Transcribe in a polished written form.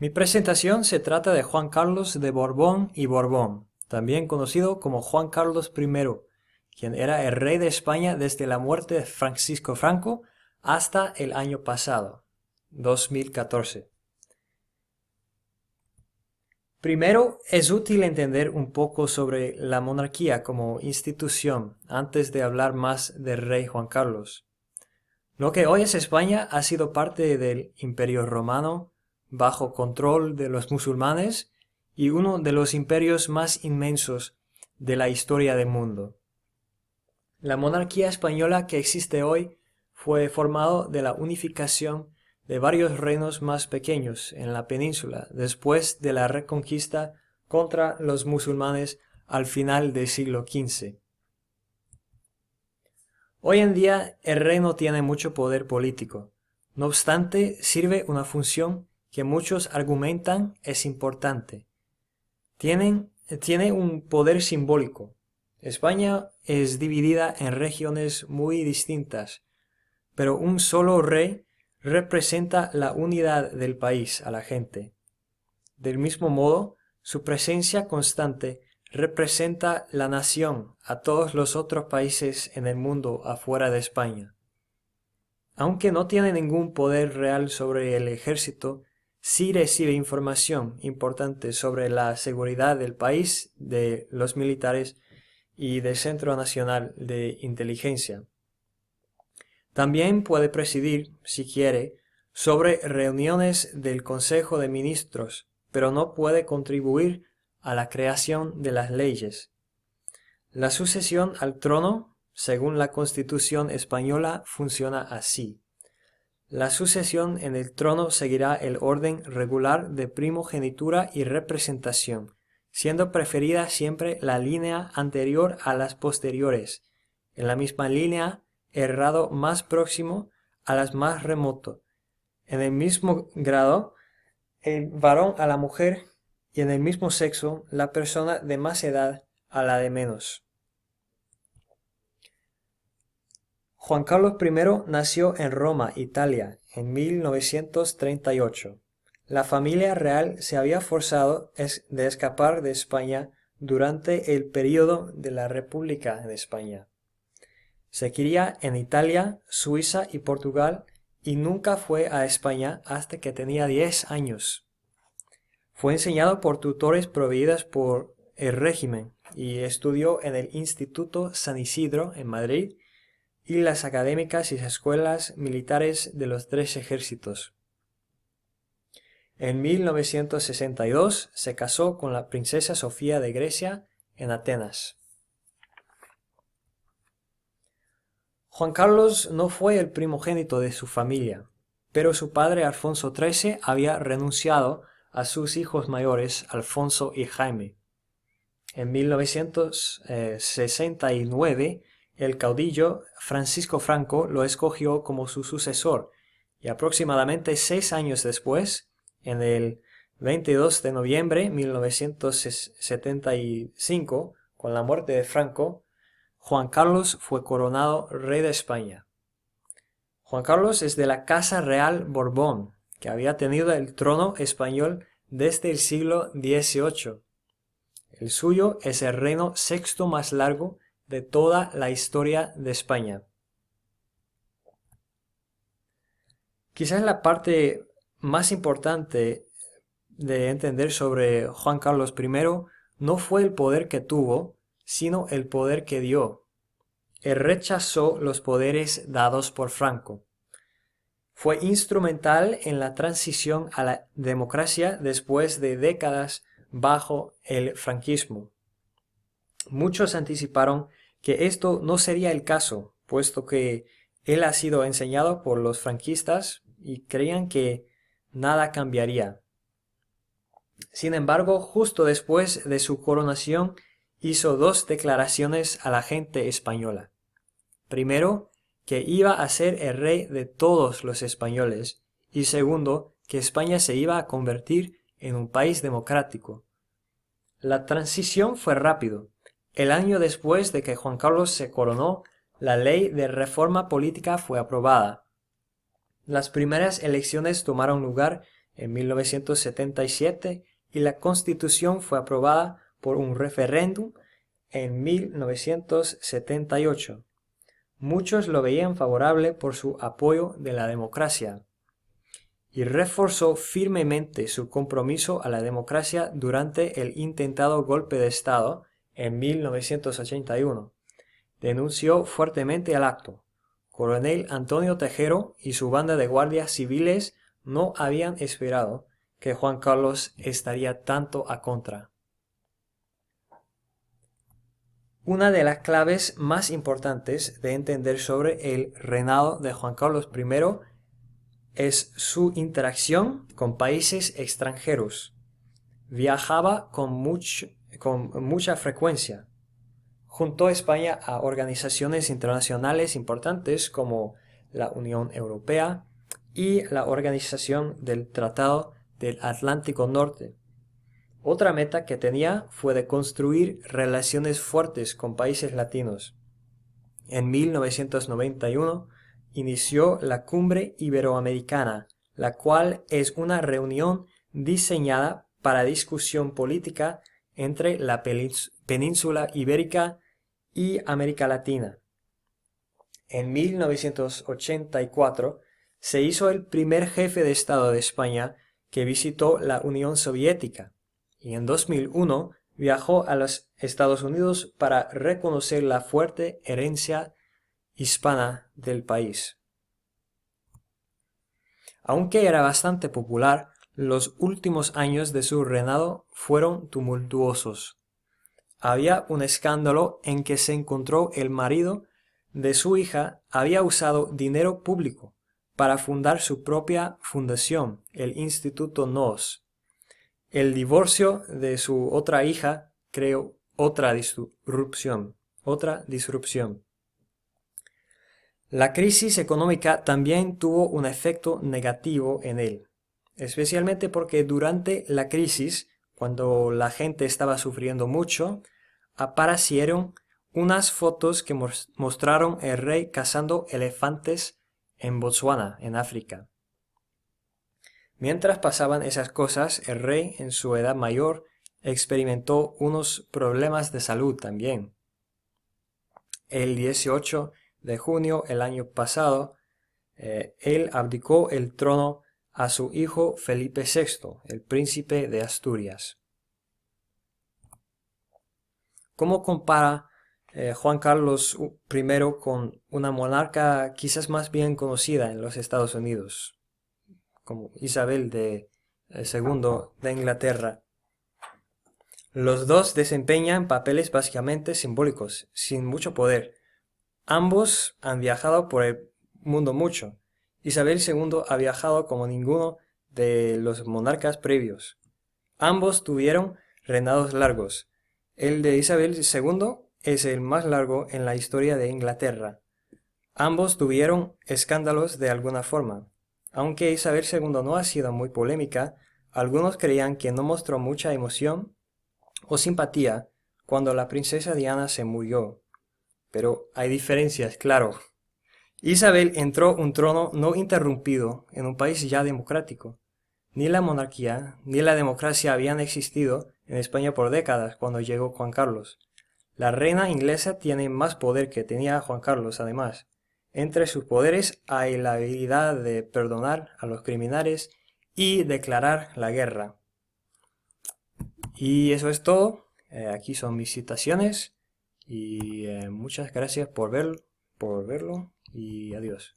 Mi presentación se trata de Juan Carlos de Borbón y Borbón, también conocido como Juan Carlos I, quien era el rey de España desde la muerte de Francisco Franco hasta el año pasado, 2014. Primero, es útil entender un poco sobre la monarquía como institución antes de hablar más del rey Juan Carlos. Lo que hoy es España ha sido parte del Imperio Romano, bajo control de los musulmanes, y uno de los imperios más inmensos de la historia del mundo. La monarquía española que existe hoy fue formado de la unificación de varios reinos más pequeños en la península después de la reconquista contra los musulmanes al final del siglo XV. Hoy en día el rey no tiene mucho poder político. No obstante, sirve una función que muchos argumentan es importante. Tiene un poder simbólico. España es dividida en regiones muy distintas, pero un solo rey representa la unidad del país a la gente. Del mismo modo, su presencia constante representa la nación a todos los otros países en el mundo afuera de España. Aunque no tiene ningún poder real sobre el ejército, sí recibe información importante sobre la seguridad del país, de los militares y del Centro Nacional de Inteligencia. También puede presidir, si quiere, sobre reuniones del Consejo de Ministros, pero no puede contribuir a la creación de las leyes. La sucesión al trono, según la Constitución española, funciona así. La sucesión en el trono seguirá el orden regular de primogenitura y representación, siendo preferida siempre la línea anterior a las posteriores, en la misma línea el grado más próximo a las más remoto, en el mismo grado el varón a la mujer y en el mismo sexo la persona de más edad a la de menos. Juan Carlos I nació en Roma, Italia, en 1938. La familia real se había forzado de escapar de España durante el período de la República de España. Se cría en Italia, Suiza y Portugal y nunca fue a España hasta que tenía 10 años. Fue enseñado por tutores proveídos por el régimen y estudió en el Instituto San Isidro en Madrid y las académicas y escuelas militares de los tres ejércitos. En 1962 se casó con la princesa Sofía de Grecia en Atenas. Juan Carlos no fue el primogénito de su familia, pero su padre Alfonso XIII había renunciado a sus hijos mayores Alfonso y Jaime. En 1969 el caudillo Francisco Franco lo escogió como su sucesor y aproximadamente 6 años después, en el 22 de noviembre de 1975, con la muerte de Franco, Juan Carlos fue coronado rey de España. Juan Carlos es de la Casa Real Borbón, que había tenido el trono español desde el siglo XVIII. El suyo es el reino sexto más largo de toda la historia de España. Quizás la parte más importante de entender sobre Juan Carlos I no fue el poder que tuvo, sino el poder que dio. Él rechazó los poderes dados por Franco. Fue instrumental en la transición a la democracia después de décadas bajo el franquismo. Muchos anticiparon que esto no sería el caso, puesto que él ha sido enseñado por los franquistas y creían que nada cambiaría. Sin embargo, justo después de su coronación, hizo 2 declaraciones a la gente española. Primero, que iba a ser el rey de todos los españoles, y segundo, que España se iba a convertir en un país democrático. La transición fue rápido. El año después de que Juan Carlos se coronó, la ley de reforma política fue aprobada. Las primeras elecciones tomaron lugar en 1977 y la Constitución fue aprobada por un referéndum en 1978. Muchos lo veían favorable por su apoyo de la democracia y reforzó firmemente su compromiso a la democracia durante el intentado golpe de Estado en 1981. Denunció fuertemente el acto. Coronel Antonio Tejero y su banda de guardias civiles no habían esperado que Juan Carlos estaría tanto a contra. Una de las claves más importantes de entender sobre el reinado de Juan Carlos I es su interacción con países extranjeros. Viajaba con mucha frecuencia. Juntó a España a organizaciones internacionales importantes como la Unión Europea y la Organización del Tratado del Atlántico Norte. Otra meta que tenía fue de construir relaciones fuertes con países latinos. En 1991 inició la Cumbre Iberoamericana, la cual es una reunión diseñada para discusión política entre la península ibérica y América Latina. En 1984 se hizo el primer jefe de Estado de España que visitó la Unión Soviética y en 2001 viajó a los Estados Unidos para reconocer la fuerte herencia hispana del país. Aunque era bastante popular, los últimos años de su reinado fueron tumultuosos. Había un escándalo en que se encontró el marido de su hija había usado dinero público para fundar su propia fundación, el Instituto NOS. El divorcio de su otra hija creó otra disrupción. La crisis económica también tuvo un efecto negativo en él, especialmente porque durante la crisis, cuando la gente estaba sufriendo mucho, aparecieron unas fotos que mostraron el rey cazando elefantes en Botsuana, en África. Mientras pasaban esas cosas, el rey, en su edad mayor, experimentó unos problemas de salud también. El 18 de junio del año pasado, él abdicó el trono a su hijo Felipe VI, el príncipe de Asturias. ¿Cómo compara Juan Carlos I con una monarca quizás más bien conocida en los Estados Unidos, como Isabel II de Inglaterra? Los dos desempeñan papeles básicamente simbólicos, sin mucho poder. Ambos han viajado por el mundo mucho. Isabel II ha viajado como ninguno de los monarcas previos. Ambos tuvieron reinados largos. El de Isabel II es el más largo en la historia de Inglaterra. Ambos tuvieron escándalos de alguna forma. Aunque Isabel II no ha sido muy polémica, algunos creían que no mostró mucha emoción o simpatía cuando la princesa Diana se murió. Pero hay diferencias, claro. Isabel entró un trono no interrumpido en un país ya democrático. Ni la monarquía ni la democracia habían existido en España por décadas cuando llegó Juan Carlos. La reina inglesa tiene más poder que tenía Juan Carlos, además. Entre sus poderes hay la habilidad de perdonar a los criminales y declarar la guerra. Y eso es todo. Aquí son mis citaciones. Y muchas gracias por verlo y adiós.